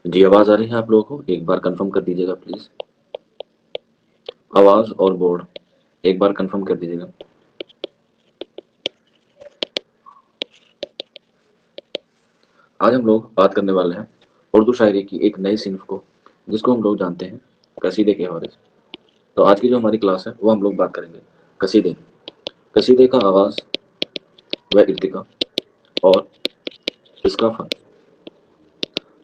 جی آواز آ رہی ہے آپ لوگوں کو؟ ایک بار کنفرم کر دیجیے گا پلیز. آواز اور بورڈ ایک بار کنفرم کر دیجیے گا. آج ہم لوگ بات کرنے والے ہیں اردو شاعری کی ایک نئی صنف کو، جس کو ہم لوگ جانتے ہیں قصیدے کے حوالے سے. تو آج کی جو ہماری کلاس ہے وہ ہم لوگ بات کریں گے قصیدے. قصیدے کا آغاز و ارتقا اور اس کا فن.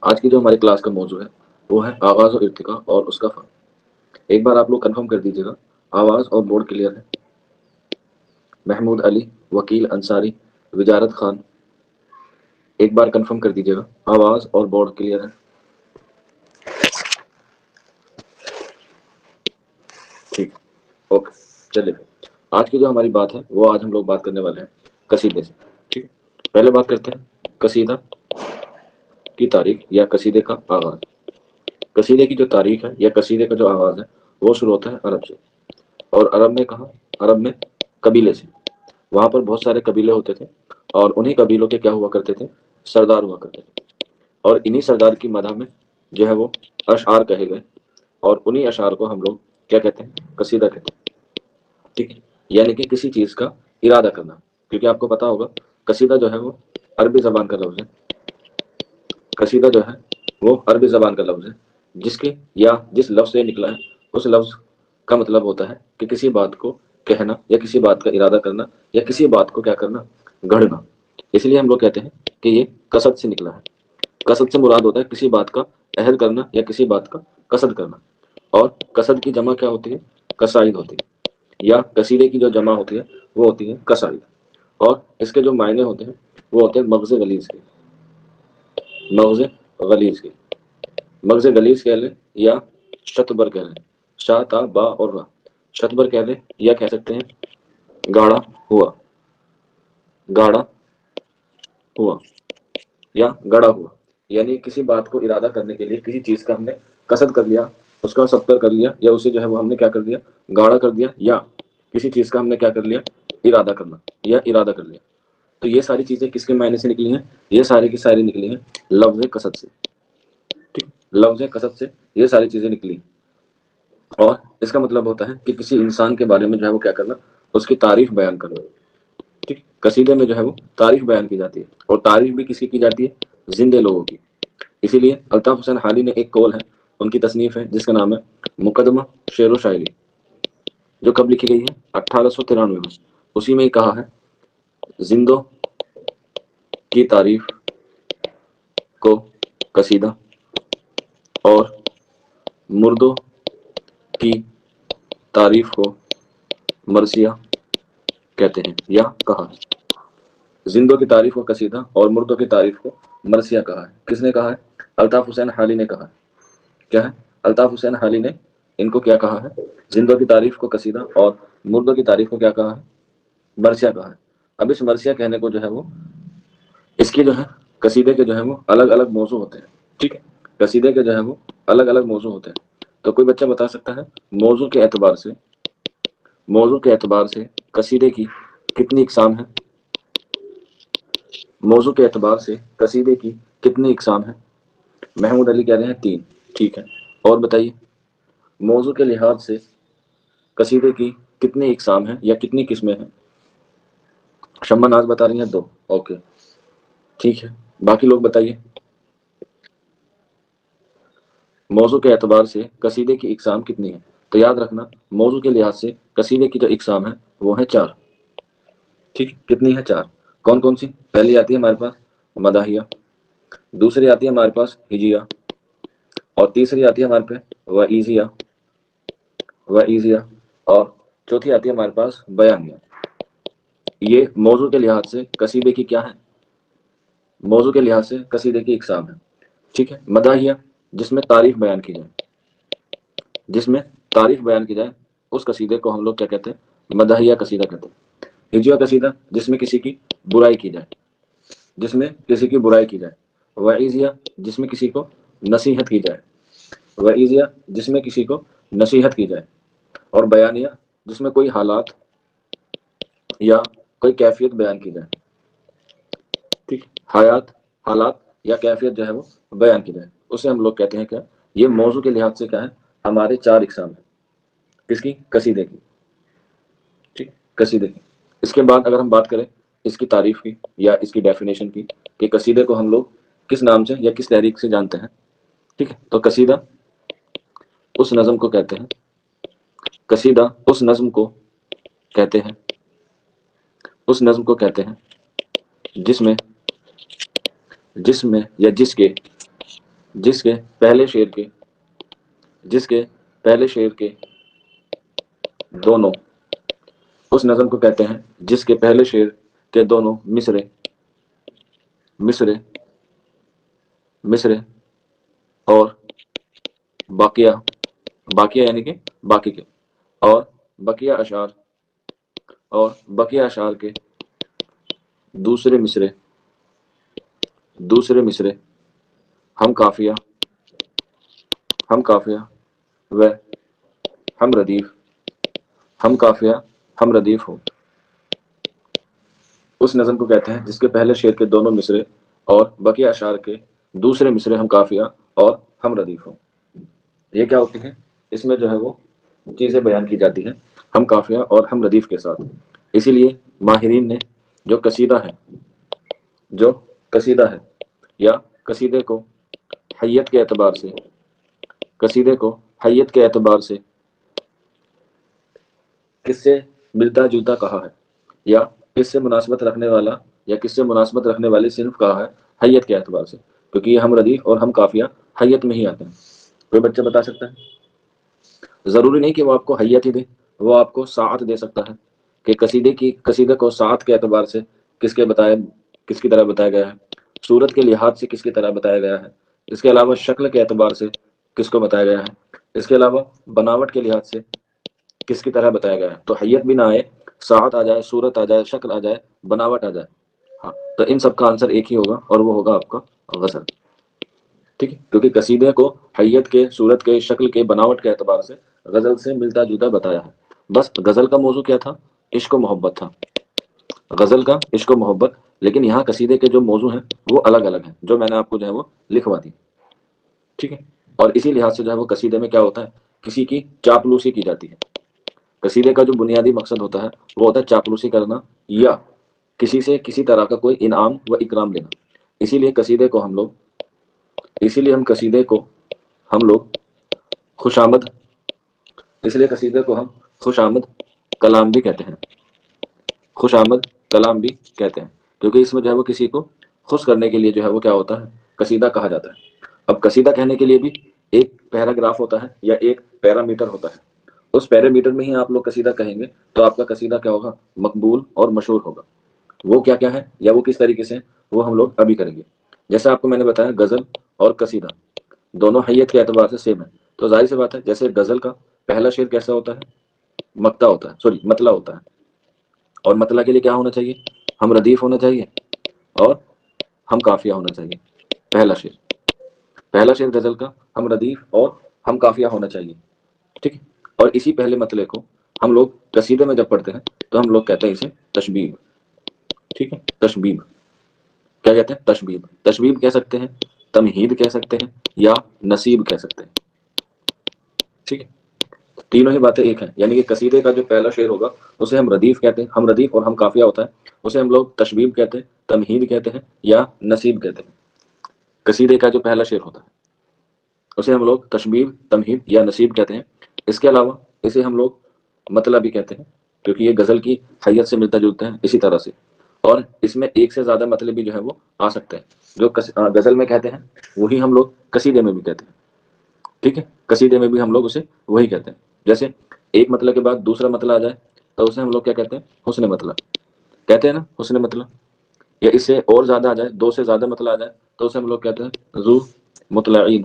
آج کی جو ہماری کلاس کا موضوع ہے وہ ہے آغاز و ارتقا اور اس کا فن. ایک بار آپ لوگ کنفرم کر دیجیے گا. آواز اور بورڈ کلیئر ہے؟ محمود علی، وکیل انصاری، وجارت خان، ایک بار کنفرم کر دیجیے گا. آواز اور بورڈ کلیئر ہے؟ ٹھیک، اوکے. چلیے آج کی جو ہماری بات ہے وہ آج ہم لوگ بات کرنے والے ہیں قصیدے سے. ٹھیک ہے، پہلے بات کرتے ہیں قصیدہ کی تاریخ یا قصیدے کا آغاز. قصیدے کی جو تاریخ ہے یا قصیدے کا جو آغاز ہے وہ شروع ہوتا ہے عرب سے. اور عرب میں کہاں؟ عرب میں قبیلے سے. وہاں پر بہت سارے قبیلے ہوتے تھے اور انہی قبیلوں کے کیا ہوا کرتے تھے؟ سردار ہوا کرتے تھے. اور انہی سردار کی مدح میں جو ہے وہ اشعار کہے گئے، اور انہی اشعار کو ہم لوگ کیا کہتے ہیں؟ قصیدہ کہتے ہیں. ٹھیک ہے، یعنی کہ کسی چیز کا ارادہ کرنا. کیونکہ آپ کو پتا ہوگا قصیدہ جو ہے وہ عربی زبان کا لفظ ہے. قصیدہ جو ہے وہ عربی زبان کا لفظ ہے، جس کے یا جس لفظ سے نکلا ہے اس لفظ کا مطلب ہوتا ہے کہ کسی بات کو کہنا یا کسی بات کا ارادہ کرنا یا کسی بات کو کیا کرنا؟ گھڑنا. اس لیے ہم لوگ کہتے ہیں کہ یہ قصد سے نکلا ہے. قصد سے مراد ہوتا ہے کسی بات کا عہد کرنا یا کسی بات کا قصد کرنا. اور قصد کی جمع کیا ہوتی ہے؟ قصائد ہوتی ہے. یا قصیدے کی جو جمع ہوتی ہے وہ ہوتی ہے قصائد. اور اس کے جو معنی ہوتے ہیں وہ ہوتے ہیں مغز غلیظ کے. مغز غلیظ کے، مغز غلیظ کہہ لیں یا شتبر کہہ لیں. شا تا با اور را. شتبر کہہ لیں یا کہہ سکتے ہیں گاڑا ہوا. گاڑا ہوا یا گڑا ہوا. یعنی کسی بات کو ارادہ کرنے کے لیے کسی چیز کا ہم نے قصد کر لیا، اس کا سبتر کر لیا، یا اسے جو ہے وہ ہم نے کیا کر دیا؟ گاڑا کر دیا. یا کسی چیز کا ہم نے کیا کر لیا؟ ارادہ کرنا یا ارادہ کر لیا. تو یہ ساری چیزیں کس کے معنی سے نکلی ہیں؟ یہ ساری کی ساری نکلی ہیں لفظ قصد سے. ٹھیک، لفظ قصد سے یہ ساری چیزیں نکلی. اور اس کا مطلب ہوتا ہے کہ کسی انسان کے بارے میں جو ہے وہ کیا کرنا؟ اس کی تعریف بیان کرنا. ٹھیک، قصیدے میں جو ہے وہ تعریف بیان کی جاتی ہے، اور تعریف بھی کس کی جاتی ہے؟ زندے لوگوں کی. اسی لیے الطاف حسین حالی نے ایک قول ہے، ان کی تصنیف ہے جس کا نام ہے مقدمہ شعر و شاعری، جو کب لکھی گئی ہے؟ 1893 میں. اسی میں ہی کہا ہے زندوں کی تعریف کو قصیدہ اور مردوں کی تعریف کو مرثیہ کہتے ہیں، یا کہا ہے. زندوں کی تعریف کو قصیدہ اور مردوں کی تعریف کو مرثیہ کہا ہے. کس نے کہا ہے؟ الطاف حسین حالی نے کہا ہے. کیا ہے؟ الطاف حسین حالی نے ان کو کیا کہا ہے؟ زندوں کی تعریف کو قصیدہ اور مردوں کی تعریف کو کیا کہا ہے؟ مرثیہ کہا ہے. اب اس مرثیہ کہنے کو جو ہے وہ اس کی جو ہے قصیدے کے جو ہے وہ الگ الگ موضوع ہوتے ہیں. ٹھیک ہے، قصیدے کے جو ہے وہ الگ الگ موضوع ہوتے ہیں. تو کوئی بچہ بتا سکتا ہے موضوع کے اعتبار سے، موضوع کے اعتبار سے قصیدے کی کتنی اقسام ہیں؟ موضوع کے اعتبار سے قصیدے کی کتنی اقسام ہیں؟ محمود علی کہہ رہے ہیں 3. ٹھیک ہے، اور بتائیے موضوع کے لحاظ سے قصیدے کی کتنی اقسام ہیں یا کتنی قسمیں ہیں؟ شمع ناز بتا رہی ہیں 2. اوکے ٹھیک ہے، باقی لوگ بتائیے موضوع کے اعتبار سے قصیدے کی اقسام کتنی ہیں. تو یاد رکھنا موضوع کے لحاظ سے قصیدے کی جو اقسام ہیں وہ ہیں 4. ٹھیک، کتنی ہے؟ 4. کون کون سی؟ پہلی آتی ہے ہمارے پاس مداحیہ، دوسری آتی ہے ہمارے پاس ہجیہ، اور تیسری آتی ہے ہمارے پہ وعیزیہ، اور چوتھی آتی ہے ہمارے پاس بیانیہ. یہ موضوع کے لحاظ سے قصیدے کی کیا ہے؟ موضوع کے لحاظ سے قصیدے کی اقسام ہے. ٹھیک ہے، مداحیہ جس میں تعریف بیان کی جائے، جس میں تعریف بیان کی جائے اس قصیدے کو ہم لوگ کیا کہتے ہیں؟ مداحیہ قصیدہ کہتے ہیں. ہجیہ قصیدہ جس میں کسی کی برائی کی جائے، جس میں کسی کی برائی کی جائے. وعیزیہ جس میں کسی کو نصیحت کی جائے، وعیزیہ جس میں کسی کو نصیحت کی جائے. اور بیانیہ جس میں کوئی حالات یا کوئی کیفیت بیان کی جائے. ٹھیک، حالات یا کیفیت جو ہے وہ بیان کی جائے، اسے ہم لوگ کہتے ہیں کیا؟ یہ موضوع کے لحاظ سے کیا ہے؟ ہمارے 4 اقسام ہیں، کس کی؟ قصیدے کی، ٹھیک، قصیدے کی۔ اس کے بعد اگر ہم بات کریں اس کی تعریف کی یا اس کی ڈیفینیشن کی کہ قصیدے کو ہم لوگ کس نام سے یا کس تحریک سے جانتے ہیں، ٹھیک ہے، تو قصیدہ اس نظم کو کہتے ہیں، قصیدہ اس نظم کو کہتے ہیں، اس نظم کو کہتے ہیں جس میں یا جس کے پہلے شعر کے دونوں، اس نظم کو کہتے ہیں جس کے پہلے شعر کے دونوں مصرے اور باقیہ یعنی کہ باقی کے، اور بقیہ اشعار کے دوسرے مصرے ہم قافیہ و ہم ردیف ہو۔ اس نظم کو کہتے ہیں جس کے پہلے شعر کے دونوں مصرے اور بقیہ اشعار کے دوسرے مصرے ہم قافیہ اور ہم ردیف ہو۔ یہ کیا ہوتی ہے؟ اس میں جو ہے وہ چیزیں بیان کی جاتی ہیں ہم قافیہ اور ہم ردیف کے ساتھ۔ اسی لیے ماہرین نے جو قصیدہ ہے یا قصیدے کو حیت کے اعتبار سے کس سے ملتا جلتا کہا ہے، یا کس سے مناسبت رکھنے والی صنف کہا ہے حیت کے اعتبار سے، کیونکہ یہ ہم ردیف اور ہم قافیہ حیت میں ہی آتے ہیں۔ کوئی بچہ بتا سکتا ہے؟ ضروری نہیں کہ وہ آپ کو حیت ہی دے، وہ آپ کو ساعت دے سکتا ہے کہ قصیدے کو ساعت کے اعتبار سے کس کی طرح بتایا گیا ہے، صورت کے لحاظ سے کس کی طرح بتایا گیا ہے، اس کے علاوہ شکل کے اعتبار سے کس کو بتایا گیا ہے، اس کے علاوہ بناوٹ کے لحاظ سے کس کی طرح بتایا گیا ہے۔ تو حیت بھی نہ آئے، ساعت آ جائے، صورت آ جائے، شکل آ جائے، بناوٹ آ جائے، ہاں، تو ان سب کا آنسر ایک ہی ہوگا اور وہ ہوگا آپ کا غزل، ٹھیک ہے، کیونکہ قصیدے کو حیت کے، صورت کے، شکل کے، بناوٹ کے اعتبار سے غزل سے ملتا جلتا بتایا ہے۔ بس غزل کا موضوع کیا تھا؟ عشق و محبت تھا، غزل کا عشق و محبت، لیکن یہاں قصیدے کے جو موضوع ہیں وہ الگ الگ ہیں، جو میں نے آپ کو جو ہے وہ لکھوا دی، ٹھیک ہے۔ اور اسی لحاظ سے جو ہے وہ قصیدے میں کیا ہوتا ہے؟ کسی کی چاپلوسی کی جاتی ہے۔ قصیدے کا جو بنیادی مقصد ہوتا ہے وہ ہوتا ہے چاپلوسی کرنا یا کسی سے کسی طرح کا کوئی انعام و اکرام لینا۔ اسی لیے قصیدے کو ہم خوش آمد کلام بھی کہتے ہیں، کیونکہ اس میں جو ہے وہ کسی کو خوش کرنے کے لیے جو ہے وہ کیا ہوتا ہے؟ قصیدہ کہا جاتا ہے۔ اب قصیدہ کہنے کے لیے بھی ایک پیراگراف ہوتا ہے یا ایک پیرامیٹر ہوتا ہے، اس پیرامیٹر میں ہی آپ لوگ قصیدہ کہیں گے تو آپ کا قصیدہ کیا ہوگا؟ مقبول اور مشہور ہوگا۔ وہ کیا کیا ہے یا وہ کس طریقے سے، وہ ہم لوگ ابھی کریں گے۔ جیسے آپ کو میں نے بتایا غزل اور قصیدہ دونوں حیت کے اعتبار سے سیم ہے، تو ظاہر سی بات ہے جیسے غزل کا پہلا شعر کیسا ہوتا ہے؟ متلا ہوتا ہے، اور متلا کے لیے کیا ہونا چاہیے؟ ہم ردیف ہونا چاہیے اور ہم قافیہ ہونا چاہیے۔ پہلا شعر غزل کا ہم ردیف اور ہم قافیہ ہونا چاہیے، ٹھیک ہے۔ اور اسی پہلے مطلع کو ہم لوگ قصیدے میں جب پڑھتے ہیں تو ہم لوگ کہتے ہیں اسے تشبیب، ٹھیک ہے، تشبیب کیا کہتے ہیں؟ تشبیب کہہ سکتے ہیں، تمہید کہہ سکتے ہیں، یا نصیب کہہ سکتے ہیں، ٹھیک ہے۔ تینوں ہی باتیں ایک ہیں، یعنی کہ قصیدے کا جو پہلا شعر ہوگا اسے ہم ردیف کہتے ہیں، ہم ردیف اور ہم قافیہ ہوتا ہے، اسے ہم لوگ تشبیب کہتے ہیں، تمہید کہتے ہیں، یا نصیب کہتے ہیں۔ قصیدے کا جو پہلا شعر ہوتا ہے اسے ہم لوگ تشبیب، تمہید یا نصیب کہتے ہیں۔ اس کے علاوہ اسے ہم لوگ مطلب بھی کہتے ہیں، کیونکہ یہ غزل کی حیت سے ملتا جلتا ہے اسی طرح سے، اور اس میں ایک سے زیادہ مطلب بھی جو ہے وہ آ سکتے ہیں۔ جو غزل میں کہتے ہیں وہی ہم لوگ قصیدے میں بھی کہتے ہیں، ٹھیک ہے، قصیدے میں بھی ہم لوگ اسے وہی کہتے ہیں۔ جیسے ایک مطلب کے بعد دوسرا مطلب آ جائے تو اسے ہم لوگ کیا کہتے ہیں؟ حسن مطلب کہتے ہیں نا، حسن مطلب، یا اس سے اور زیادہ آ جائے، دو سے زیادہ مطلب آ جائے تو اسے ہم لوگ کہتے ہیں ذو مطلعین،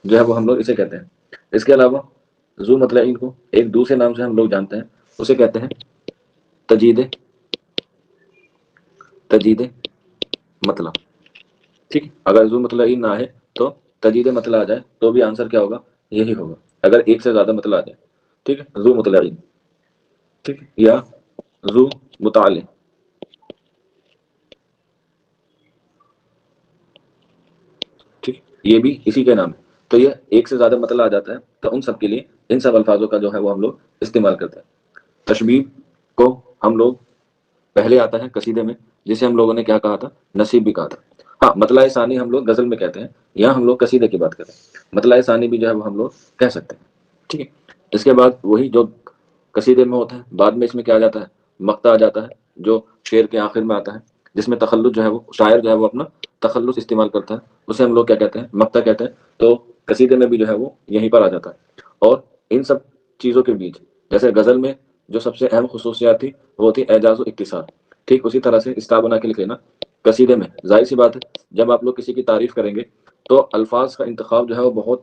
جو ہے وہ ہم لوگ اسے کہتے ہیں۔ اس کے علاوہ ذو مطلعین کو ایک دوسرے نام سے ہم لوگ جانتے ہیں، اسے کہتے ہیں تجید مطلب، ٹھیک، اگر ذو مطلعین نہ آئے تو تجید مطلب آ جائے تو بھی آنسر کیا ہوگا؟ یہی ہوگا، اگر ایک سے زیادہ مطلب آ جائے، ٹھیک ہے، ذو مطلعین، ٹھیک، یا ذو متعلق، ٹھیک، یہ بھی اسی کے نام ہے. تو یہ ایک سے زیادہ مطلب آ جاتا ہے تو ان سب کے لیے ان سب الفاظوں کا جو ہے وہ ہم لوگ استعمال کرتے ہیں. تشبیہ کو ہم لوگ پہلے آتا ہے قصیدے میں، جسے ہم لوگوں نے کیا کہا تھا، نصیب بھی کہا تھا. ہاں مطلع ثانی ہم لوگ غزل میں کہتے ہیں، یہاں ہم لوگ قصیدے کی بات کریں. مطلع ثانی بھی جو ہے وہ ہم لوگ کہہ سکتے ہیں. ٹھیک ہے، اس کے بعد وہی جو قصیدے میں ہوتا ہے، بعد میں اس میں کیا آ جاتا ہے، مقطع آ جاتا ہے، جو شعر کے آخر میں آتا ہے، جس میں تخلص جو ہے وہ شاعر جو ہے وہ اپنا تخلص استعمال کرتا ہے، اسے ہم لوگ کیا کہتے ہیں، مقطع کہتے ہیں. تو قصیدے میں بھی جو ہے وہ یہیں پر آ جاتا ہے. اور ان سب چیزوں کے بیچ جیسے غزل میں جو سب سے اہم خصوصیات تھی وہ تھی اعجاز و اختصار. ٹھیک اسی طرح سے اسٹار بنا کے لکھ لینا. قصیدے میں ظاہر سی بات ہے جب آپ لوگ کسی کی تعریف کریں گے تو الفاظ کا انتخاب جو ہے وہ بہت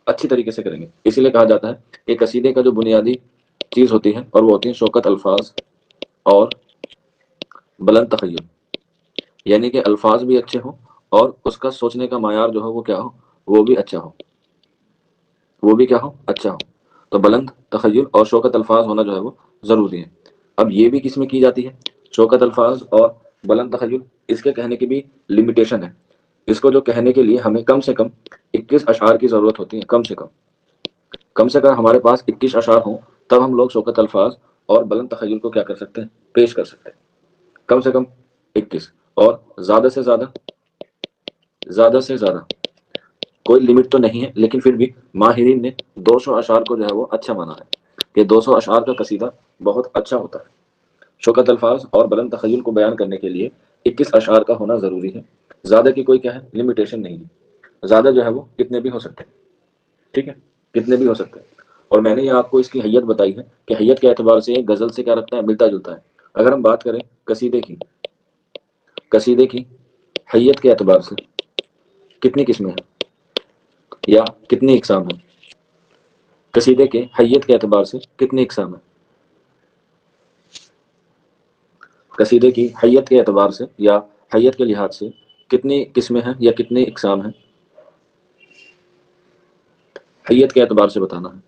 اچھی طریقے سے کریں گے. اسی لیے کہا جاتا ہے کہ قصیدے کا جو بنیادی چیز ہوتی ہے اور وہ ہوتی ہے شوکت الفاظ اور بلند تخیل. یعنی کہ الفاظ بھی اچھے ہوں اور اس کا سوچنے کا معیار جو ہے وہ کیا ہو، وہ بھی اچھا ہو، وہ بھی کیا ہو، اچھا ہو. تو بلند تخیل اور شوکت الفاظ ہونا جو ہے وہ ضروری ہے. اب یہ بھی کس میں کی جاتی ہے، شوکت الفاظ اور بلند تخیل، اس کے کہنے کی بھی لمیٹیشن ہے. اس کو جو کہنے کے لیے ہمیں کم سے کم 21 اشعار کی ضرورت ہوتی ہے. کم سے کم ہمارے پاس 21 اشعار ہوں تب ہم لوگ شوکت الفاظ اور بلند تخیل کو کیا کر سکتے ہیں، پیش کر سکتے ہیں. کم سے کم 21. اور زیادہ سے زیادہ کوئی لمٹ تو نہیں ہے، لیکن پھر بھی ماہرین نے 200 اشعار کو جو ہے وہ اچھا مانا ہے کہ 200 اشعار کا قصیدہ بہت اچھا ہوتا ہے. شوکت الفاظ اور بلند تخیل کو بیان کرنے کے لیے 21 اشعار کا ہونا ضروری ہے. زیادہ کی کوئی کیا ہے، لمیٹیشن نہیں ہے. زیادہ جو ہے وہ کتنے بھی ہو سکتے ہیں. ٹھیک ہے، کتنے بھی ہو سکتے ہیں. اور میں نے یہ آپ کو اس کی حیت بتائی ہے کہ حیت کے اعتبار سے یہ غزل سے کیا رکھتا ہے، ملتا جلتا ہے. اگر ہم بات کریں قصیدے کی حیت کے اعتبار سے کتنی قسمیں ہیں یا کتنی اقسام ہیں، قصیدے کے حیت کے اعتبار سے کتنی اقسام ہیں، قصیدے کی حیت کے اعتبار سے یا حیت کے لحاظ سے کتنی قسمیں ہیں یا کتنی اقسام ہیں، حیت کے اعتبار سے بتانا ہے.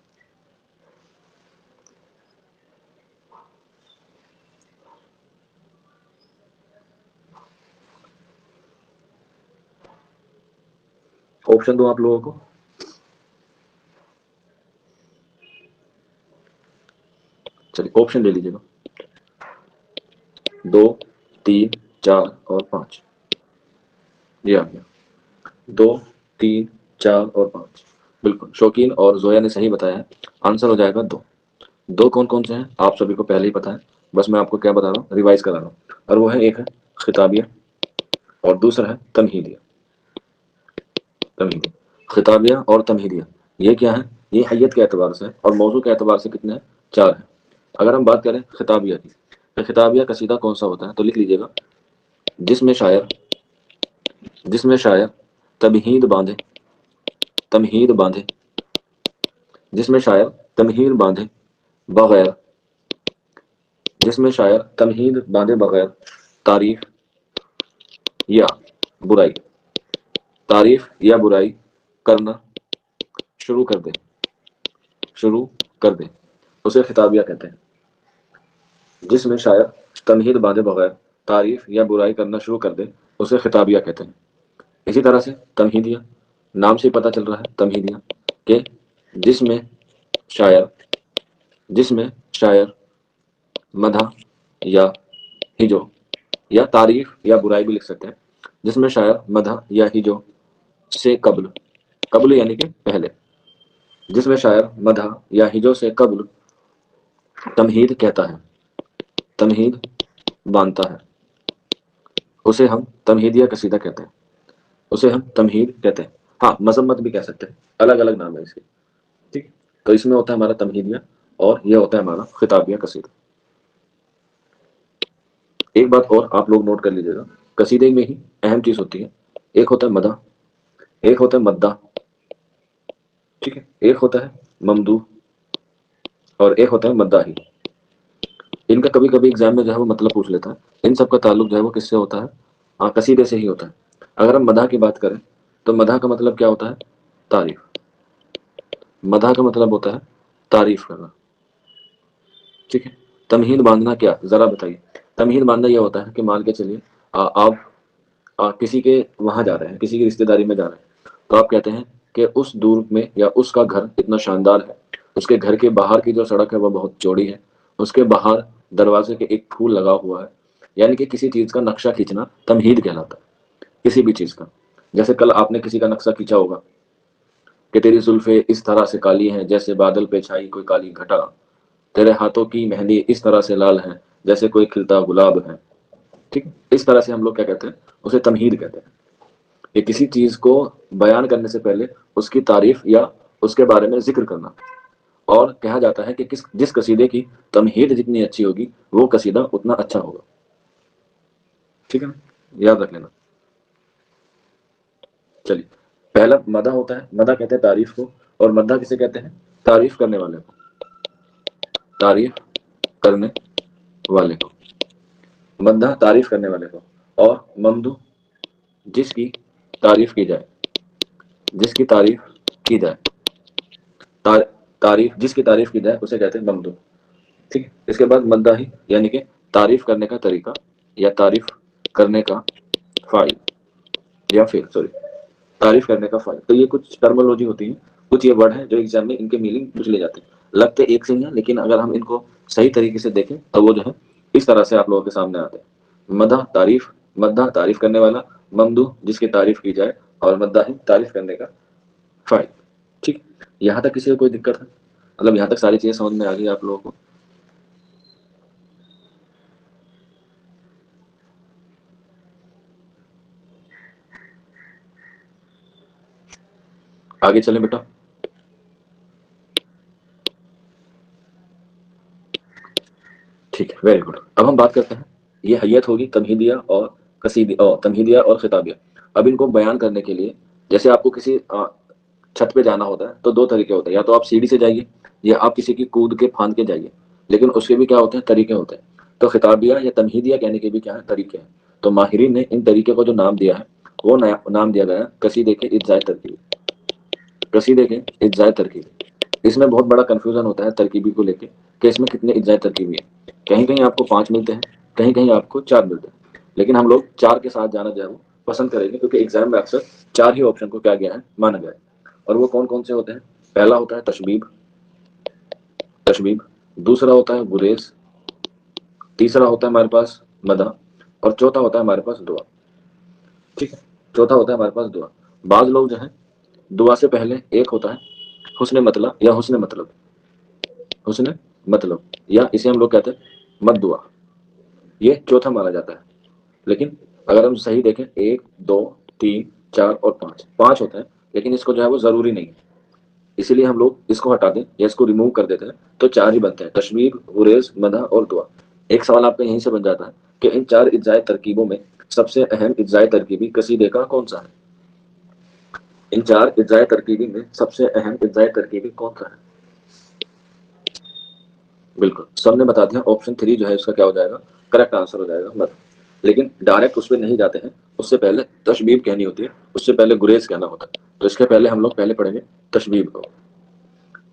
آپشن دو آپ لوگوں کو. چلیے آپشن لے لیجیے گا، 2 3 4 اور 5. یہ آ گیا 2 3 4 اور 5. بالکل شوقین اور زویا نے صحیح بتایا ہے. آنسر ہو جائے گا 2. دو کون کون سے ہیں آپ سبھی کو پہلے ہی پتا ہے، بس میں آپ کو کیا بتا رہا ہوں، ریوائز کرا رہا ہوں. اور وہ ہے، ایک ہے خطابیہ اور دوسرا ہے تمہیدیہ. خطابیہ اور تمہیدیہ یہ کیا ہے، یہ حیت کے اعتبار سے اور موضوع کے اعتبار سے کتنے ہیں، 4 ہیں. اگر ہم بات کریں خطابیہ کی تو خطابیہ قصیدہ کون سا ہوتا ہے، تو لکھ لیجیے گا، جس میں شاعر تمہید باندھے جس میں شاعر تمہید باندھے بغیر جس میں شاعر تمہید باندھے بغیر تعریف یا برائی کرنا شروع کر دے اسے خطابیہ کہتے ہیں. جس میں شاعر تمہید باندھے بغیر تعریف یا برائی کرنا شروع کر دے اسے خطابیہ کہتے ہیں. اسی طرح سے تمہیدیہ، نام سے پتہ چل رہا ہے تمہیدیہ کہ جس میں شاعر مدح یا ہجو یا تعریف یا برائی بھی لکھ سکتے ہیں، جس میں شاعر مدح یا ہجو سے قبل یعنی کہ پہلے، جس میں شاعر مدح یا ہجو سے قبل تمہید کہتا ہے، تمہید باندھتا ہے، اسے ہم تمہیدیہ قصیدہ کہتے ہیں، اسے ہم تمہید کہتے ہیں. ہاں مذمت بھی کہہ سکتے ہیں، الگ الگ نام ہے اس کے. ٹھیک، تو اس میں ہوتا ہے ہمارا تمہیدیہ اور یہ ہوتا ہے ہمارا خطابیہ قصیدہ. ایک بات اور آپ لوگ نوٹ کر لیجیے گا، قصیدے میں ہی اہم چیز ہوتی ہے، ایک ہوتا ہے مدح، ایک ہوتا ہے مدح. ٹھیک ہے، ایک ہوتا ہے ممدوح اور ایک ہوتا ہے مداحی. ان کا کبھی کبھی ایگزام میں جو ہے وہ مطلب پوچھ لیتا ہے. ان سب کا تعلق جو ہے وہ کس سے ہوتا ہے، قصیدے سے ہی ہوتا ہے. اگر ہم مدح کی بات کریں تو مدح کا مطلب کیا ہوتا ہے، تعریف. مدح کا مطلب ہوتا ہے تعریف کرنا. ٹھیک ہے، تمہید باندھنا کیا ذرا بتائیے. تمہید باندھنا یہ ہوتا ہے کہ مان کے چلیے آپ کسی کے وہاں جا رہے ہیں، کسی کی رشتے داری میں جا رہے ہیں، تو آپ کہتے ہیں کہ اس دور میں یا اس کا گھر اتنا شاندار ہے، اس کے گھر کے باہر کی جو سڑک ہے وہ بہت چوڑی ہے، اس کے باہر دروازے کے ایک پھول لگا ہوا ہے. یعنی کہ کسی چیز کا نقشہ کھینچنا تمہید کہلاتا ہے، کسی بھی چیز کا. جیسے کل آپ نے کسی کا نقشہ کھینچا ہوگا کہ تیری زلفیں اس طرح سے کالی ہیں جیسے بادل پہ چھائی کوئی کالی گھٹا، تیرے ہاتھوں کی مہندی اس طرح سے لال ہے جیسے کوئی کھلتا گلاب ہے. ٹھیک، اس طرح سے ہم لوگ کیا کہتے ہیں، اسے تمہید کہتے ہیں. کہ کسی چیز کو بیان کرنے سے پہلے اس کی تعریف یا اس کے بارے میں ذکر کرنا. اور کہا جاتا ہے کہ جس قصیدے کی تمہید جتنی اچھی ہوگی وہ قصیدہ اتنا اچھا ہوگا. ٹھیک ہے نا، یاد رکھ لینا. چلیے، پہلا مدح ہوتا ہے. مدح کہتے ہیں تعریف کو، اور مدح کسے کہتے ہیں؟ تعریف کرنے والے کو. تعریف کرنے والے کو مدح، تعریف کرنے والے کو. اور ممدوح جس کی تعریف کی جائے، جس کی تعریف کی جائے، تعریف جس کی تعریف کی جائے اسے کہتے ہیں ممدوح. ٹھیک ہے. اس کے بعد مداحی یعنی کہ تعریف کرنے کا طریقہ یا تعریف کرنے کا فاعل، یا پھر سوری تعریف کرنے کا فائل. تو یہ کچھ ٹرمولوجی ہوتی ہے، کچھ یہ ورڈ ہیں جو ایگزام میں ان کے میننگ پوچھ لے جاتے ہیں. لگتے ایک سے ہی ہیں لیکن اگر ہم ان کو صحیح طریقے سے دیکھیں تو وہ جو ہے اس طرح سے آپ لوگوں کے سامنے آتے ہیں. مدح تعریف، مدح تعریف کرنے والا، ممدوح جس کی تعریف کی جائے، اور مداحی تعریف کرنے کا فائل. ٹھیک، یہاں تک کسی کو کوئی دقت ہے؟ مطلب یہاں تک ساری چیزیں سمجھ میں آ گئی آپ لوگوں کو؟ آگے چلیں بیٹا. ٹھیک ہے، ویری گڈ. اب ہم بات کرتے ہیں، یہ حیت ہوگی تمہیدیہ اور قصیدی، اور تمہیدیہ اور خطابیہ. اب ان کو بیان کرنے کے لیے جیسے آپ کو کسی چھت پہ جانا ہوتا ہے تو دو طریقے ہوتے ہیں، یا تو آپ سیڑھی سے جائیے یا آپ کسی کی کود کے پھاند کے جائیے. لیکن اس کے بھی کیا ہوتے ہیں؟ طریقے ہوتے ہیں. تو خطابیہ یا تمہیدیہ کہنے کے بھی کیا ہے؟ طریقے ہیں. تو ماہرین نے ان طریقے کو جو نام دیا ہے وہ نام دیا گیا ہے قصیدے کے اجزائے ترکیبی. قصیدے کے اجزائے ترکیبی. اس میں بہت بڑا کنفیوژن ہوتا ہے ترکیبی کو لے کے کہ اس میں کتنے اجزائے ترکیبی ہیں. کہیں کہیں آپ کو 5 ملتے ہیں، کہیں کہیں آپ کو 4 ملتے ہیں. لیکن ہم لوگ 4 کے ساتھ جانا جو ہے وہ پسند کریں گے کیونکہ ایگزام میں اکثر 4 ہی آپشن کو کیا گیا ہے؟ مانا گیا ہے. اور وہ کون کون سے ہوتے ہیں؟ پہلا ہوتا ہے تشبیب. تشبیب. دوسرا ہوتا ہے گریز. تیسرا ہوتا ہے ہمارے پاس مدح. اور چوتھا ہوتا ہے ہمارے پاس دعا. ٹھیک ہے، چوتھا ہوتا ہے ہمارے پاس دعا. بعض لوگ جو ہیں دعا سے پہلے ایک ہوتا ہے حسن مطلب یا حسن مطلب، حسن مطلب، یا اسے ہم لوگ کہتے ہیں مد دعا. یہ چوتھا مانا جاتا ہے. لیکن اگر ہم صحیح دیکھیں 1 2 3 4 اور 5 ہوتا ہے. لیکن اس کو جو ہے وہ ضروری نہیں ہے، اسی لیے ہم لوگ اس کو ہٹا دیں یا اس کو ریموو کر دیتے ہیں تو 4 ہی بنتے ہیں: تشبیب، گریز، مدح اور دعا. ایک سوال آپ کا یہیں سے بن جاتا ہے کہ ان 4 اجزائے ترکیبوں میں سب سے اہم اجزائے ترکیبی قصیدے کا کون سا ہے؟ ان 4 اجزائے ترکیبی میں سب سے اہم اجزائے ترکیبی کون سا ہے؟ بالکل سب نے بتا دیا. آپشن 3 جو ہے اس کا کیا ہو جائے گا؟ کریکٹ آنسر ہو جائے گا مدح. لیکن ڈائریکٹ اس پہ نہیں جاتے ہیں، اس سے پہلے تشبیب کہنی ہوتی ہے، اس سے پہلے گریز کہنا ہوتا ہے. تو اس کے پہلے ہم لوگ پہلے پڑھیں گے تشبیب کو.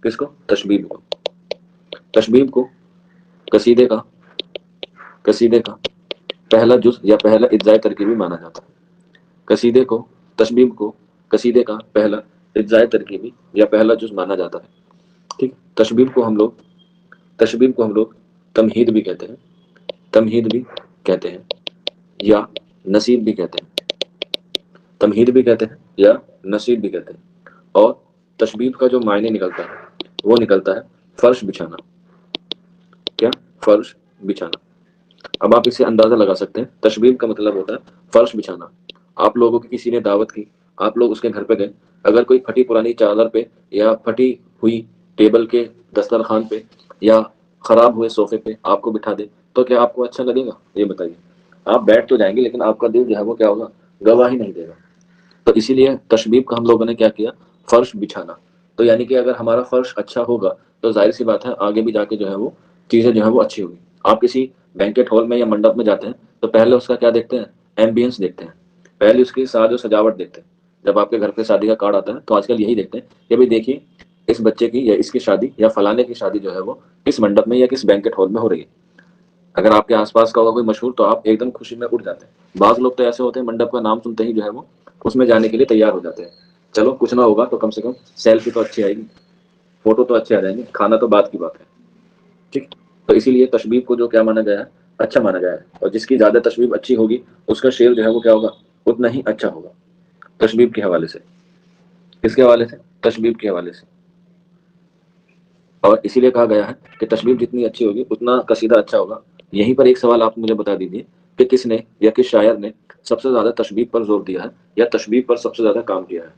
کس کو؟ تشبیب کو. تشبیب کو قصیدے کا پہلا جز یا پہلا اجزائے ترکیبی مانا جاتا ہے. قصیدے کو، تشبیب کو قصیدے کا پہلا اجزائے ترکیبی یا پہلا جز مانا جاتا ہے. ٹھیک. تشبیب کو ہم لوگ تمہید بھی کہتے ہیں، تمہید بھی کہتے ہیں یا نصیب بھی کہتے ہیں. تمہید بھی کہتے ہیں یا نصیب بھی کہتے ہیں. اور تشبیب کا جو معنی نکلتا ہے وہ نکلتا ہے فرش بچھانا. کیا؟ فرش بچھانا. اب آپ اسے اندازہ لگا سکتے ہیں. تشبیب کا مطلب ہوتا ہے فرش بچھانا. آپ لوگوں کی کسی نے دعوت کی، آپ لوگ اس کے گھر پہ گئے، اگر کوئی پھٹی پرانی چادر پہ یا پھٹی ہوئی ٹیبل کے دسترخوان پہ یا خراب ہوئے صوفے پہ آپ کو بٹھا دے تو کیا آپ کو اچھا لگے گا؟ یہ بتائیے. آپ بیٹھ تو جائیں گے لیکن آپ کا دل جو ہے وہ کیا ہوگا؟ گواہی نہیں دے گا. تو اسی لیے تشبیب کا ہم لوگوں نے کیا کیا؟ فرش بچھانا. تو یعنی کہ اگر ہمارا فرش اچھا ہوگا تو ظاہر سی بات ہے آگے بھی جا کے جو ہے وہ چیزیں جو ہے وہ اچھی ہوگی. آپ کسی بینکٹ ہال میں یا منڈپ میں جاتے ہیں تو پہلے اس کا کیا دیکھتے ہیں؟ ایمبینس دیکھتے ہیں. پہلے اس کی ساز و سجاوٹ دیکھتے ہیں. جب آپ کے گھر پہ شادی کا کارڈ آتا ہے تو آج کل یہی دیکھتے ہیں کہ بھائی دیکھیے اس بچے کی یا اس کی شادی یا فلانے کی شادی جو ہے وہ کس منڈپ میں یا کس بینکٹ ہال میں ہو رہی ہے. اگر آپ کے آس پاس کا ہوگا کوئی مشہور تو آپ ایک دم خوشی میں اٹھ جاتے ہیں. بعض لوگ تو ایسے ہوتے ہیں منڈپ کا نام سنتے ہی جو ہے وہ اس میں جانے کے لیے تیار ہو جاتے ہیں. چلو کچھ نہ ہوگا تو کم سے کم سیلفی تو اچھی آئے گی, فوٹو تو اچھے آ جائیں گے, کھانا تو بات کی بات ہے. ٹھیک, تو اسی لیے تشبیب کو جو کیا مانا گیا ہے, اچھا مانا گیا ہے. اور جس کی زیادہ تشبیب اچھی ہوگی اس کا شعر جو ہے وہ کیا ہوگا, اتنا ہی اچھا ہوگا. تشبیب کے حوالے سے, کس کے حوالے سے, تشبیب کے حوالے سے. اور اسی لیے کہا گیا ہے کہ تشبیب جتنی اچھی ہوگی اتنا قصیدہ اچھا ہوگا. یہیں پر ایک سوال آپ مجھے بتا دیجیے کہ کس نے یا کس شاعر نے سب سے زیادہ تشبیب پر زور دیا ہے یا تشبیب پر سب سے زیادہ کام کیا ہے.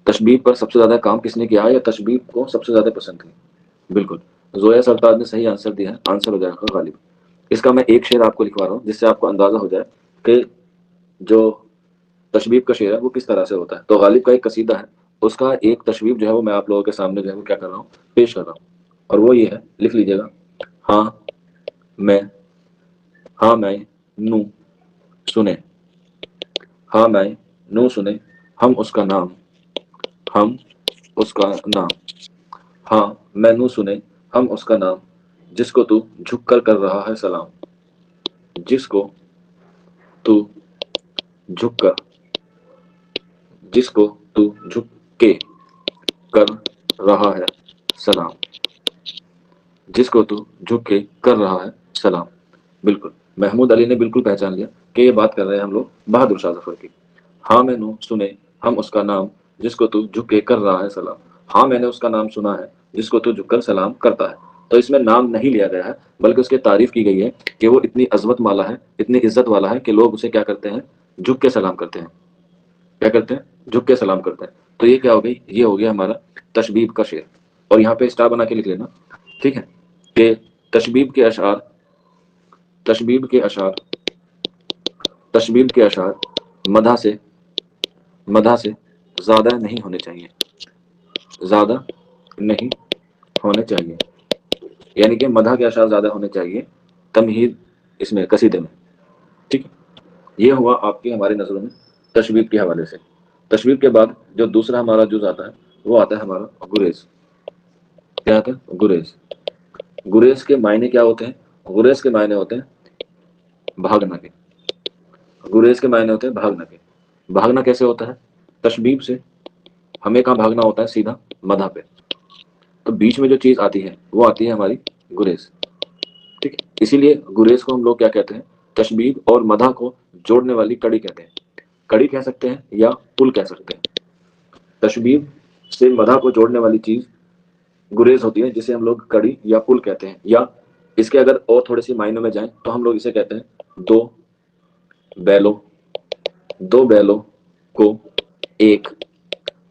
تشبیب پر سب سے زیادہ کام کس نے کیا ہے یا تشبیب کو سب سے زیادہ پسند کی. بالکل زویا سرتاج نے صحیح آنسر دیا ہے. آنسر ہو جائے گا غالب. اس کا میں ایک شعر آپ کو لکھوا رہا ہوں جس سے آپ کو اندازہ ہو جائے کہ جو تشبیب کا شعر ہے وہ کس طرح سے ہوتا ہے. تو غالب کا ایک قصیدہ ہے, اس کا ایک تشبیب جو ہے وہ میں آپ لوگوں کے سامنے جو ہے وہ کیا کر رہا ہوں, پیش کر رہا ہوں. اور وہ یہ ہے, لکھ لیجیے گا. ہاں میں, ہاں میں نو سنے, ہاں میں نو سنے ہم اس کا نام, ہم اس کا نام. ہاں میں نو سنے ہم اس کا نام, جس کو تو جھک کر رہا ہے سلام. جس کو تو جھک کر, جس کو تو جھک کے کر رہا ہے سلام. جس کو تو جھک کے کر رہا ہے سلام. بالکل محمود علی نے بالکل پہچان لیا کہ یہ بات کر رہے ہیں ہم لوگ بہادر شاہ ظفر کی. ہاں میں نو سنے ہم اس کا نام, جس کو تو جھک کے کر رہا ہے سلام. ہاں میں نے اس کا نام سنا ہے جس کو تو جھک کر سلام کرتا ہے. تو اس میں نام نہیں لیا گیا ہے بلکہ اس کی تعریف کی گئی ہے کہ وہ اتنی عظمت والا ہے, اتنی عزت والا ہے کہ لوگ اسے کیا کرتے ہیں, جھک کے سلام کرتے ہیں. کیا کرتے ہیں, جھک کے سلام کرتے ہیں. تو یہ کیا ہو گئی, یہ ہو گیا ہمارا تشبیب کا شعر. اور یہاں پہ اسٹار بنا کے لکھ لینا, ٹھیک ہے, کہ تشبیب کے اشعار, تشبیب کے اشعار, تشبیب کے اشعار مدح سے, مدح سے زیادہ نہیں ہونے چاہیے, زیادہ نہیں ہونے چاہیے. یعنی کہ مدح کے اشعار زیادہ ہونے چاہیے تمہید اس میں قصیدے میں. ٹھیک ہے, یہ ہوا آپ کی ہماری نظروں میں تشبیب کے حوالے سے. تشبیب کے بعد جو دوسرا ہمارا جز آتا ہے وہ آتا ہے ہمارا گریز. کیا آتا ہے, گریز. گریز کے معنی کیا ہوتے ہیں, گریز کے معنی ہوتے ہیں بھاگنا کے. گریز کے معنی ہوتے ہیں بھاگنا کے. بھاگنا کیسے ہوتا ہے, تشبیب سے ہمیں کہاں بھاگنا ہوتا ہے, سیدھا مدح پہ. تو بیچ میں جو چیز آتی ہے وہ آتی ہے ہماری گریز. ٹھیک ہے, اسی لیے گریز کو ہم لوگ کیا کہتے ہیں, تشبیب اور مدح کو جوڑنے والی کڑی کہتے ہیں. کڑی کہہ سکتے ہیں یا پل کہہ سکتے ہیں. تشبیب سے مدح کو جوڑنے والی چیز گریز ہوتی ہے جسے ہم لوگ کڑی یا پل کہتے ہیں. یا اس کے اگر اور تھوڑے سی معنوں میں جائیں تو ہم لوگ اسے کہتے ہیں دو بیلوں, دو بیلوں کو ایک,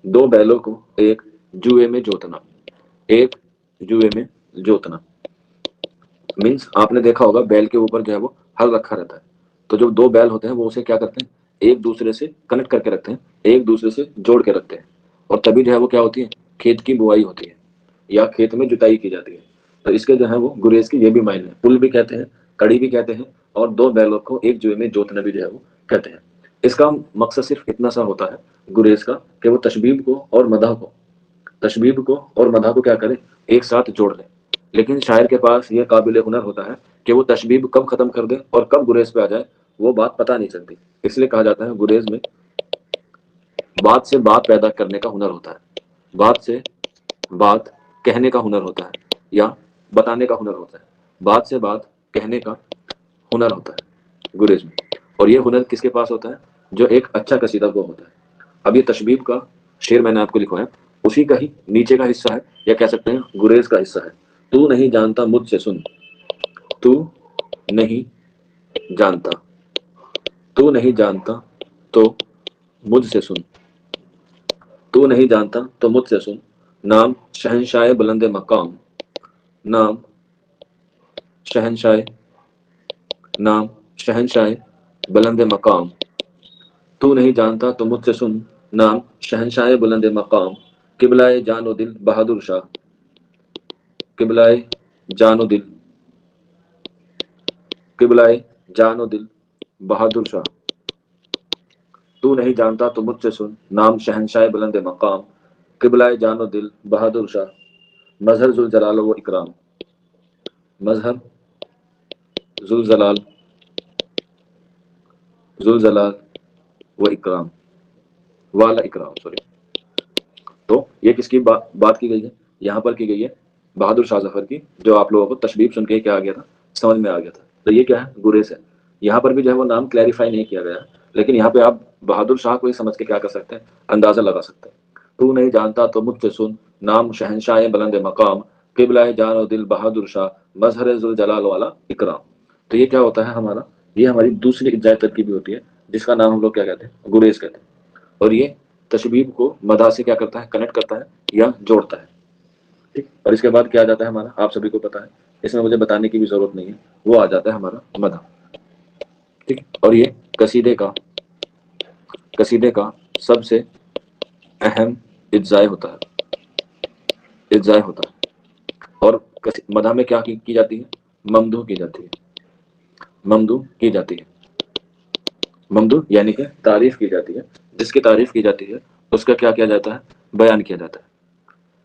دو بیلوں کو ایک جوئے میں جوتنا, ایک جوئے میں جوتنا. مینس آپ نے دیکھا ہوگا بیل کے اوپر جو ہے وہ ہل رکھا رہتا ہے. تو جو دو بیل ہوتے ہیں وہ اسے کیا کرتے ہیں, ایک دوسرے سے کنیکٹ کر کے رکھتے ہیں, ایک دوسرے سے جوڑ کے رکھتے ہیں. اور تبھی جو ہے وہ کیا ہوتی ہے, کھیت کی بوائی ہوتی ہے یا کھیت میں جتائی کی جاتی ہے. تو اس کے جو ہے وہ گریز کی یہ بھی معنی ہے, پل بھی کہتے ہیں, کڑی بھی کہتے ہیں, اور دو بیلوں کو ایک جوئے میں جوتنا بھی جو ہے وہ کہتے ہیں. اس کا مقصد صرف اتنا سا ہوتا ہے گریز کا کہ وہ تشبیب کو اور مدح کو, تشبیب کو اور مدح کو کیا کرے, ایک ساتھ جوڑ لیں. لیکن شاعر کے پاس یہ قابل ہنر ہوتا ہے کہ وہ تشبیب کب ختم کر دے اور کب گریز پہ آ جائے وہ بات پتہ نہیں چلتی. اس لیے کہا جاتا ہے گریز میں بات سے بات پیدا کرنے کا ہنر ہوتا ہے, بات سے بات کہنے کا ہنر ہوتا ہے یا بتانے کا ہنر ہوتا ہے. بات سے بات کہنے کا ہنر ہوتا ہے گریز میں. اور یہ ہنر کس کے پاس ہوتا ہے, جو ایک اچھا قصیدہ کو ہوتا ہے. اب یہ تشبیب کا شعر میں نے آپ کو لکھوایا, اسی کا ہی نیچے کا حصہ ہے یا کہہ سکتے ہیں گریز کا حصہ ہے. تو نہیں جانتا مجھ سے سن, تو نہیں جانتا, تو نہیں جانتا تو مجھ سے سن, تو نہیں جانتا تو مجھ سے سن, نام شہنشاہ بلند مقام, نام شہنشاہ, نام شہنشاہ بلند مقام. تو نہیں جانتا تو مجھ سے سن, نام شہنشاہ بلند مقام. قبلۂ جان و دل بہادر شاہ, قبلۂ جان و دل, قبلۂ جان و دل بہادر شاہ. تو نہیں جانتا تو مجھ سے سن, نام شہنشاہ بلند مقام. قبلۂ جان و دل بہادر شاہ, مظہر ذوالجلال و اکرام. مظہر ذوالجلال ذوالجلال و اکرام والا اکرام سوری. تو یہ کس کی بات کی گئی ہے؟ یہاں پر کی گئی ہے بہادر شاہ ظفر کی، جو آپ لوگوں کو تشبیب سن کے کیا آ گیا تھا، سمجھ میں آ گیا تھا. تو یہ کیا ہے؟ گریز ہے. یہاں پر بھی جو ہے وہ نام کلیریفائی نہیں کیا گیا، لیکن یہاں پہ آپ بہادر شاہ کو ہی سمجھ کے کیا کر سکتے ہیں، اندازہ لگا سکتے ہیں. تو نہیں جانتا تو مجھ سے سن، نام شہنشاہ بلند مقام، قبلہ جان و دل بہادر شاہ، مظہر ذوالجلال والا اکرام. تو یہ کیا ہوتا ہے ہمارا؟ یہ ہماری دوسری اجزائے ترکیبی ہوتی ہے، جس کا نام ہم لوگ کیا کہتے ہیں؟ گریز کہتے ہیں. اور یہ تشبیب کو مدح سے کیا کرتا ہے؟ کنیکٹ کرتا ہے یا جوڑتا ہے. ٹھیک. اور اس کے بعد کیا آ جاتا ہے ہمارا؟ آپ سبھی کو پتا ہے، اس میں مجھے بتانے کی بھی ضرورت نہیں ہے، وہ آ جاتا ہے ہمارا مدح. ٹھیک. اور یہ قصیدے کا سب سے اہم اجزائے ہوتا ہے. اور مدح میں کیا کی جاتی ہے؟ ممدوح کی جاتی ہے. ممدوح یعنی کہ تعریف کی جاتی ہے. جس کی تعریف کی جاتی ہے اس کا کیا کیا جاتا ہے؟ بیان کیا جاتا ہے.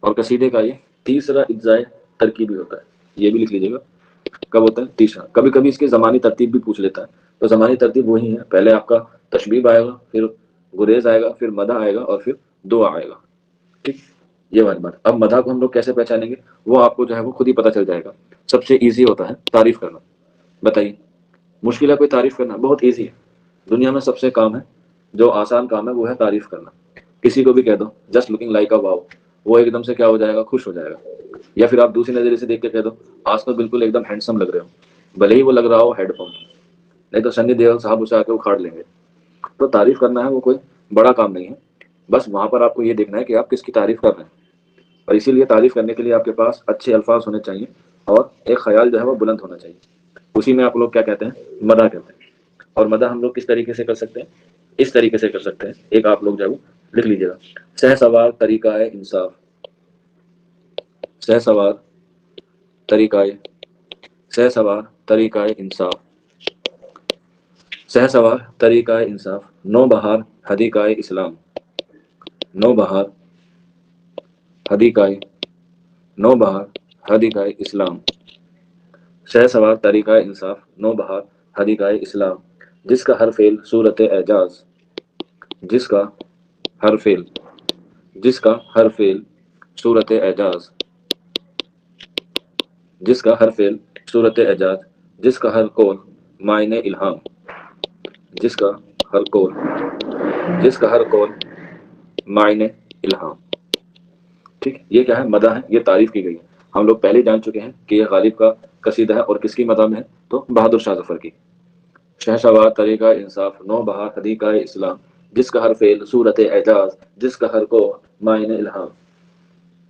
اور قصیدے کا یہ تیسرا اجزائے ترکیبی ہوتا ہے. یہ بھی لکھ لیجیے گا، کب ہوتا ہے؟ تیسرا. کبھی کبھی اس کی زمانی ترتیب بھی پوچھ لیتا ہے. تو زمانی ترتیب وہی ہے، پہلے آپ کا تشبیب آئے گا، پھر گریز آئے گا، پھر مدح آئے گا، اور پھر دعا آئے گا. ٹھیک. یہ والی بات. اب مدح کو ہم لوگ کیسے پہچانیں گے؟ وہ آپ کو جو ہے وہ خود ہی پتہ چل جائے گا. سب سے ایزی ہوتا ہے تعریف کرنا. بتائیے، مشکل ہے کوئی تعریف کرنا؟ بہت ایزی ہے. دنیا میں سب سے کام ہے، جو آسان کام ہے وہ ہے تعریف کرنا. کسی کو بھی کہہ دو جسٹ لکنگ لائک اے واو، وہ ایک دم سے کیا ہو جائے گا؟ خوش ہو جائے گا. یا پھر آپ دوسری نظریے سے دیکھ کے کہہ دو آج تو بالکل ایک دم ہینڈسم لگ رہے ہو، بھلے ہی وہ لگ رہا ہو ہیڈ فون، نہیں تو سنی دیول صاحب اسے آ کے اکھاڑ لیں گے. تو تعریف کرنا ہے وہ کوئی بڑا کام نہیں ہے. بس وہاں پر آپ کو یہ دیکھنا ہے کہ آپ کس کی تعریف کر رہے ہیں. اور اسی لیے تعریف کرنے کے لیے آپ کے پاس اچھے الفاظ ہونے چاہیے، اور ایک خیال جو ہے وہ بلند ہونا چاہیے. اسی میں آپ لوگ کیا کہتے ہیں؟ مدح کہتے ہیں. اور مدح ہم لوگ کس طریقے سے کر سکتے ہیں؟ اس طریقے سے کر سکتے ہیں. ایک آپ لوگ جو ہے وہ لکھ لیجیے گا: سہ سوار طریقہ انصاف. سہ سوار طریقہ سہ سوار طریقہ انصاف. سہ سوار طریقہ انصاف. نو بہار حدیقہ اسلام. نو بہار حدیقہ نو بہار حدیقہ اسلام. شہ سوار طریقہ انصاف، نو بہار حدیقہ اسلام. جس کا ہر فعل صورت اعجاز. جس کا ہر فعل صورت اعجاز. جس کا ہر فعل صورت اعجاز. جس کا ہر قول معنی الہام. جس کا ہر قول معنی الہام. ٹھیک. یہ کیا ہے؟ مدح ہے. یہ تعریف کی گئی ہے. ہم لوگ پہلے جان چکے ہیں کہ یہ غالب کا قصیدہ ہے، اور کس کی مدح میں ہے؟ تو بہادر شاہ ظفر کی. شہسوار طریقہ انصاف، نو بہار حدیقہ اسلام. جس کا ہر فعل صورت اعجاز. جس کا ہر قول معنی الہام.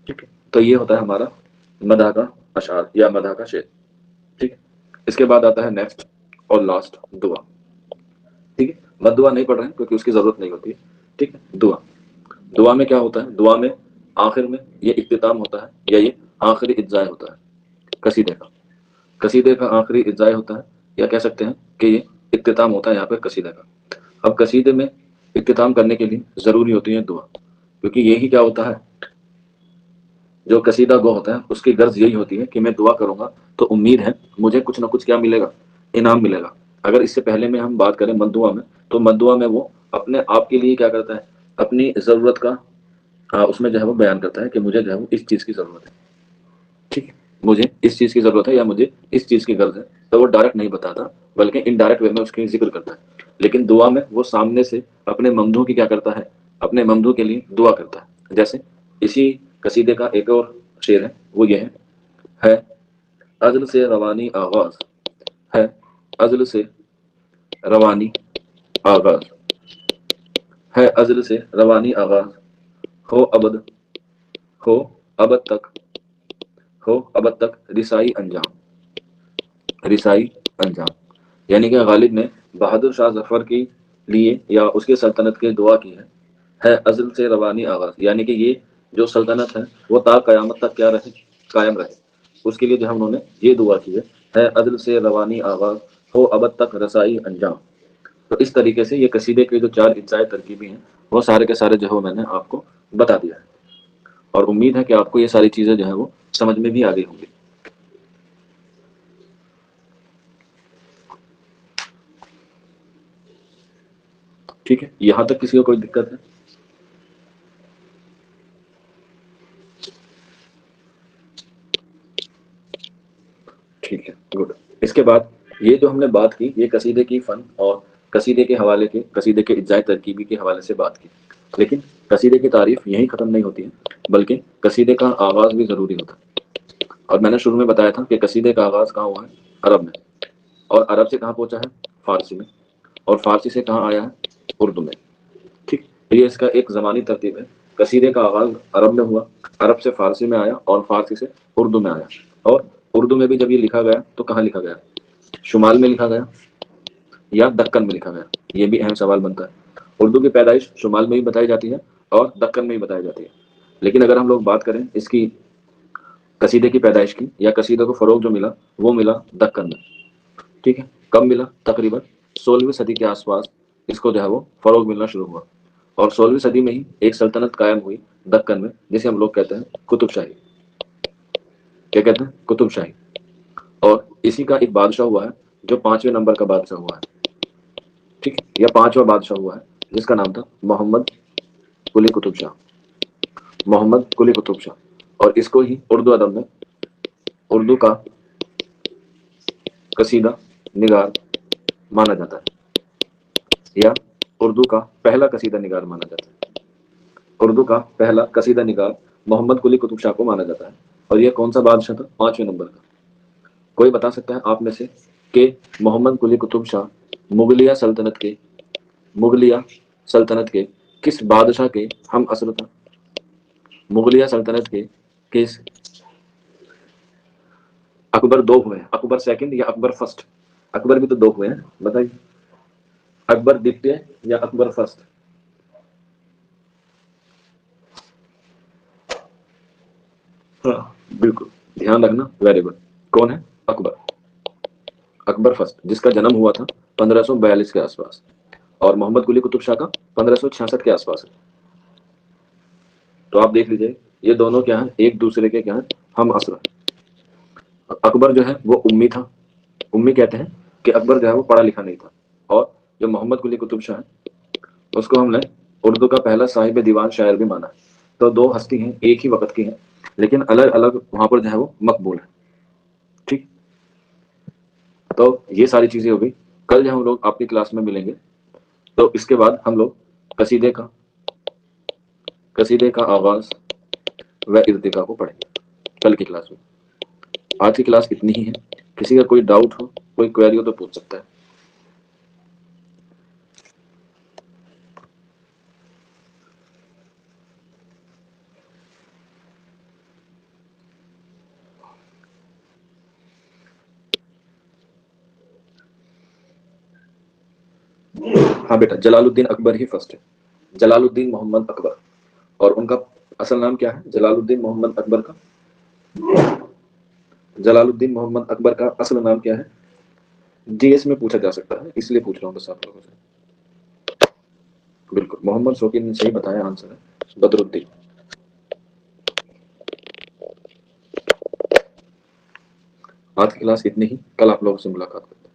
ٹھیک ہے. تو یہ ہوتا ہے ہمارا مدح کا اشعار یا مدح کا شعر. ٹھیک ہے. اس کے بعد آتا ہے نیکسٹ اور لاسٹ، دعا. ٹھیک ہے. مد دعا نہیں پڑھ رہے ہیں کیونکہ اس کی ضرورت نہیں ہوتی ہے. ٹھیک ہے. دعا میں کیا ہوتا ہے؟ دعا میں آخر میں یہ اختتام ہوتا ہے، یا یہ آخری اجزائے ہوتا ہے قصیدے کا آخری اجزائے ہوتا ہے، یا کہہ سکتے ہیں کہ یہ اختتام ہوتا ہے یہاں پہ قصیدے کا. اب قصیدے میں اختتام کرنے کے لیے ضروری ہوتی ہے دعا، کیونکہ یہی کیا ہوتا ہے، جو قصیدہ گو ہوتا ہے اس کی غرض یہی ہوتی ہے کہ میں دعا کروں گا تو امید ہے مجھے کچھ نہ کچھ کیا ملے گا؟ انعام ملے گا. اگر اس سے پہلے میں ہم بات کریں مدعا میں، تو مدعا میں وہ اپنے آپ کے لیے کیا کرتا ہے؟ اپنی ضرورت کا اس میں جو ہے وہ بیان کرتا ہے کہ مجھے جو ہے وہ اس چیز کی ضرورت ہے. ٹھیک ہے. مجھے اس چیز کی ضرورت ہے یا مجھے اس چیز کی غرض ہے. تو وہ ڈائریکٹ نہیں بتاتا، بلکہ انڈائریکٹ وے میں اس کی ذکر کرتا ہے. لیکن دعا میں وہ سامنے سے اپنے ممدوح کی کیا کرتا ہے؟ اپنے ممدوح کے لیے دعا کرتا ہے. جیسے اسی قصیدے کا ایک اور شعر ہے، وہ یہ ہے عزل سے روانی آغاز. ہے عزل سے روانی آغاز. ہے عزل سے روانی آغاز. ہو ابد تک رسائی انجام. یعنی کہ غالب نے بہادر شاہ ظفر کے لیے یا اس کے سلطنت کے دعا کی ہے عزل سے روانی آغاز. یعنی کہ یہ جو سلطنت ہے وہ تا قیامت تک کیا رہے؟ قائم رہے. اس کے لیے جو انہوں نے یہ دعا کی ہے عدل سے روانی آغاز، ہو ابد تک رسائی انجام. تو اس طریقے سے یہ قصیدے کے جو 4 اجزائے ترکیبی ہیں وہ سارے کے سارے جو ہے میں نے آپ کو بتا دیا ہے. اور امید ہے کہ آپ کو یہ ساری چیزیں جو ہے وہ سمجھ میں بھی آ گئی ہوں گی. ٹھیک ہے, یہاں تک کسی کو کوئی دقت ہے؟ ٹھیک ہے, گڈ. اس کے بعد یہ جو ہم نے بات کی یہ قصیدے کی فن اور قصیدے کے حوالے کے قصیدے کے اجزائے ترکیبی کے حوالے سے بات کی, لیکن قصیدے کی تعریف یہیں ختم نہیں ہوتی ہے بلکہ قصیدے کا آغاز بھی ضروری ہوتا ہے. اور میں نے شروع میں بتایا تھا کہ قصیدے کا آغاز کہاں ہوا ہے؟ عرب میں. اور عرب سے کہاں پہنچا ہے؟ فارسی میں. اور فارسی سے کہاں آیا ہے؟ اردو میں. ٹھیک, یہ اس کا ایک زمانی ترتیب ہے. قصیدے کا آغاز عرب میں ہوا, عرب سے فارسی میں آیا اور فارسی سے اردو میں آیا. اور اردو میں بھی جب یہ لکھا گیا تو کہاں لکھا گیا؟ شمال میں لکھا گیا یا دکن میں لکھا گیا؟ یہ بھی اہم سوال بنتا ہے. اردو کی پیدائش شمال میں بھی بتائی جاتی ہے اور دکن میں بھی بتائی جاتی ہے, لیکن اگر ہم لوگ بات کریں اس کی قصیدے کی پیدائش کی یا قصیدے کو فروغ جو ملا وہ ملا دکن میں. ٹھیک ہے, کب ملا؟ تقریباً 16ویں صدی کے آس پاس اس کو جو ہے وہ فروغ ملنا شروع ہوا. اور 16ویں صدی میں ہی ایک سلطنت قائم ہوئی دکن میں جسے ہم لوگ کہتے ہیں قطب شاہی. کیا کہتے ہیں؟ قطب شاہی. اور اسی کا ایک بادشاہ ہوا ہے جو 5ویں نمبر کا بادشاہ ہوا ہے. ٹھیک ہے, یا 5واں بادشاہ ہوا ہے جس کا نام تھا محمد قلی قطب شاہ. محمد قلی قطب شاہ. اور اس کو ہی اردو ادب میں اردو کا قصیدہ نگار مانا جاتا ہے یا اردو کا پہلا قصیدہ نگار مانا جاتا ہے. اردو کا پہلا قصیدہ نگار محمد قلی قطب شاہ کو مانا جاتا ہے. اور یہ کون سا بادشاہ تھا؟ 5ویں نمبر کا. کوئی بتا سکتا ہے آپ میں سے کہ محمد قلی قطب شاہ مغلیہ سلطنت کے کس بادشاہ کے ہم عصر تھا؟ مغلیہ سلطنت کے کس اکبر دو ہوئے ہیں, اکبر سیکنڈ یا اکبر فرسٹ؟ اکبر بھی تو دو ہوئے ہیں, بتائیے. اکبر دویتیہ یا اکبر فرسٹ؟ ہاں بالکل, دھیان رکھنا, ویری گڈ. کون ہے؟ اکبر. اکبر فرسٹ جس کا جنم ہوا تھا 1542 کے آس پاس, اور محمد قلی قطب شاہ کا 1566 کے آس پاس ہے. تو آپ دیکھ لیجیے یہ دونوں کیا ہیں؟ ایک دوسرے کے کیا ہیں؟ ہم عصر ہیں. اکبر جو ہے وہ امی تھا. امی کہتے ہیں کہ اکبر جو ہے وہ پڑھا لکھا نہیں تھا. اور جو محمد قلی قطب شاہ ہے اس کو ہم نے اردو کا پہلا صاحب دیوان شاعر بھی مانا ہے. تو دو ہستی ہیں, ایک ہی وقت کی ہیں, لیکن الگ الگ وہاں پر جو ہے وہ مقبول ہے. ٹھیک, تو یہ ساری چیزیں ہو گئی. کل جب ہم لوگ آپ کی کلاس میں ملیں گے تو اس کے بعد ہم لوگ قصیدے کا آغاز و ارتقا کو پڑھیں گے کل کی کلاس میں. آج کی کلاس اتنی ہی ہے. کسی کا کوئی ڈاؤٹ ہو, کوئی کوئری ہو تو پوچھ سکتا ہے. ہاں بیٹا, جلال الدین اکبر ہی فرسٹ ہے. جلال الدین محمد اکبر. اور ان کا اصل نام کیا ہے جلال الدین محمد اکبر کا؟ جلال الدین محمد اکبر کا اصل نام کیا ہے؟ جی ایس میں پوچھا جا سکتا ہے, اس لیے پوچھ رہا ہوں بس آپ لوگوں سے. بالکل, محمد شوقی نے صحیح بتایا, آنسر ہے بدر الدین. آج کی کلاس اتنی ہی, کل آپ لوگوں سے ملاقات کرتے ہیں.